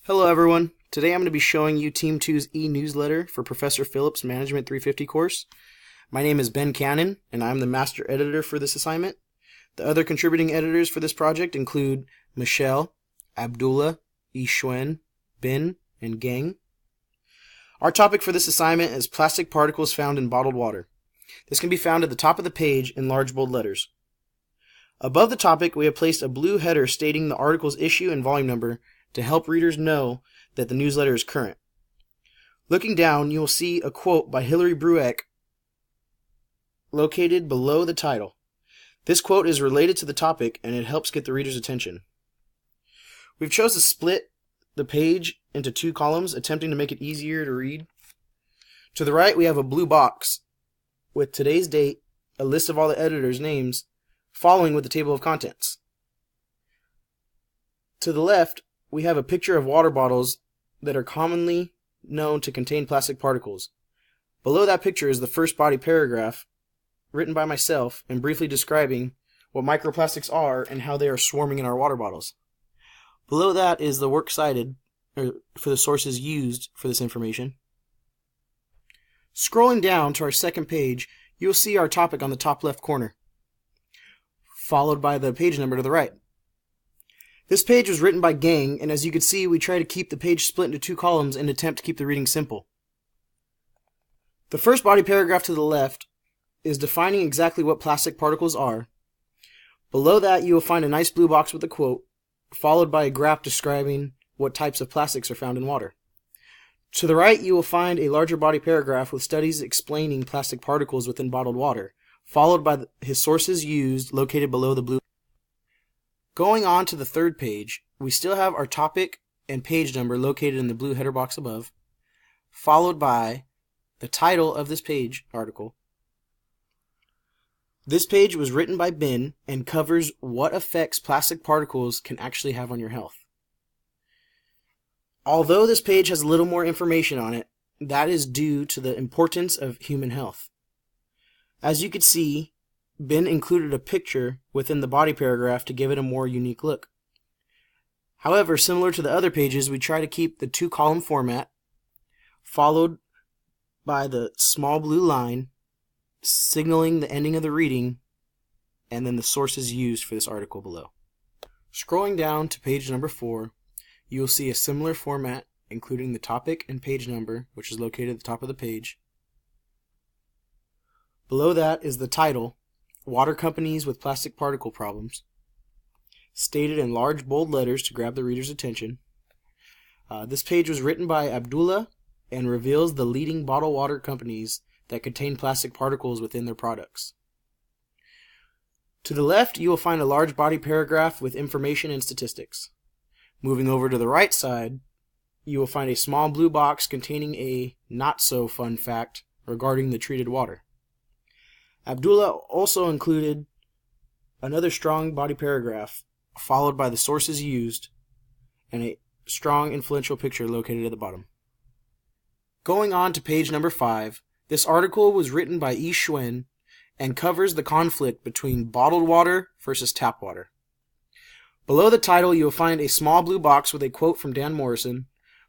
Hello everyone. Today I'm going to be showing you Team 2's e-newsletter for Professor Phillips' Management 350 course. My name is Ben Cannon and I'm the master editor for this assignment. The other contributing editors for this project include Michelle, Abdullah, Ishwen, Ben, and Gang. Our topic for this assignment is plastic particles found in bottled water. This can be found at the top of the page in large bold letters. Above the topic, we have placed a blue header stating the article's issue and volume number to help readers know that the newsletter is current. Looking down, you will see a quote by Hilary Brueck located below the title. This quote is related to the topic and it helps get the reader's attention. We've chosen to split the page into two columns, attempting to make it easier to read. To the right, we have a blue box with today's date, a list of all the editors' names, following with the table of contents. To the left, we have a picture of water bottles that are commonly known to contain plastic particles. Below that picture is the first body paragraph, written by myself and briefly describing what microplastics are and how they are swarming in our water bottles. Below that is the works cited, for the sources used for this information. Scrolling down to our second page, you will see our topic on the top left corner, followed by the page number to the right. This page was written by Gang, and as you can see, we try to keep the page split into two columns in an attempt to keep the reading simple. The first body paragraph to the left is defining exactly what plastic particles are. Below that, you will find a nice blue box with a quote, followed by a graph describing what types of plastics are found in water. To the right, you will find a larger body paragraph with studies explaining plastic particles within bottled water, followed by his sources used located below the blue. Going on to the third page, we still have our topic and page number located in the blue header box above, followed by the title of this page article. This page was written by Ben and covers what effects plastic particles can actually have on your health. Although this page has a little more information on it, that is due to the importance of human health. As you can see, Ben included a picture within the body paragraph to give it a more unique look. However, similar to the other pages, we try to keep the two-column format, followed by the small blue line signaling the ending of the reading, and then the sources used for this article below. Scrolling down to page number 4, you will see a similar format, including the topic and page number, which is located at the top of the page. Below that is the title, Water Companies with Plastic Particle Problems, stated in large bold letters to grab the reader's attention. This page was written by Abdullah and reveals the leading bottled water companies that contain plastic particles within their products. To the left, you will find a large body paragraph with information and statistics. Moving over to the right side, you will find a small blue box containing a not-so-fun fact regarding the treated water. Abdullah also included another strong body paragraph, followed by the sources used, and a strong influential picture located at the bottom. Going on to page number 5, this article was written by Ishwen and covers the conflict between bottled water versus tap water. Below the title, you will find a small blue box with a quote from Dan Morrison.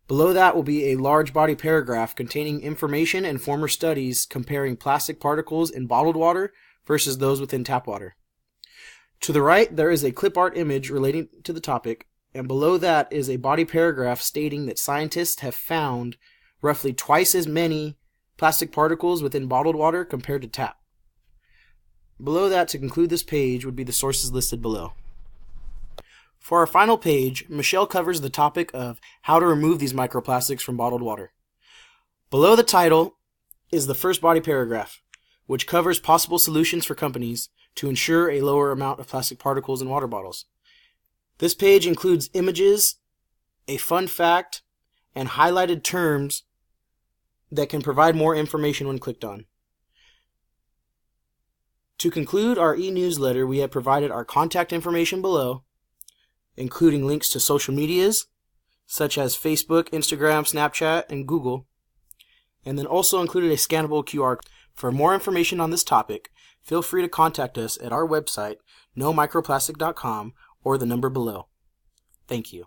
Below that will be a large body paragraph containing information and former studies comparing plastic particles in bottled water versus those within tap water. To the right, there is a clip art image relating to the topic, and below that is a body paragraph stating that scientists have found roughly twice as many plastic particles within bottled water compared to tap. Below that, to conclude this page, would be the sources listed below. For our final page, Michelle covers the topic of how to remove these microplastics from bottled water. Below the title is the first body paragraph, which covers possible solutions for companies to ensure a lower amount of plastic particles in water bottles. This page includes images, a fun fact, and highlighted terms that can provide more information when clicked on. To conclude our e-newsletter, we have provided our contact information below, including links to social medias, such as Facebook, Instagram, Snapchat, and Google, and then also included a scannable QR code. For more information on this topic, feel free to contact us at our website, nomicroplastic.com, or the number below. Thank you.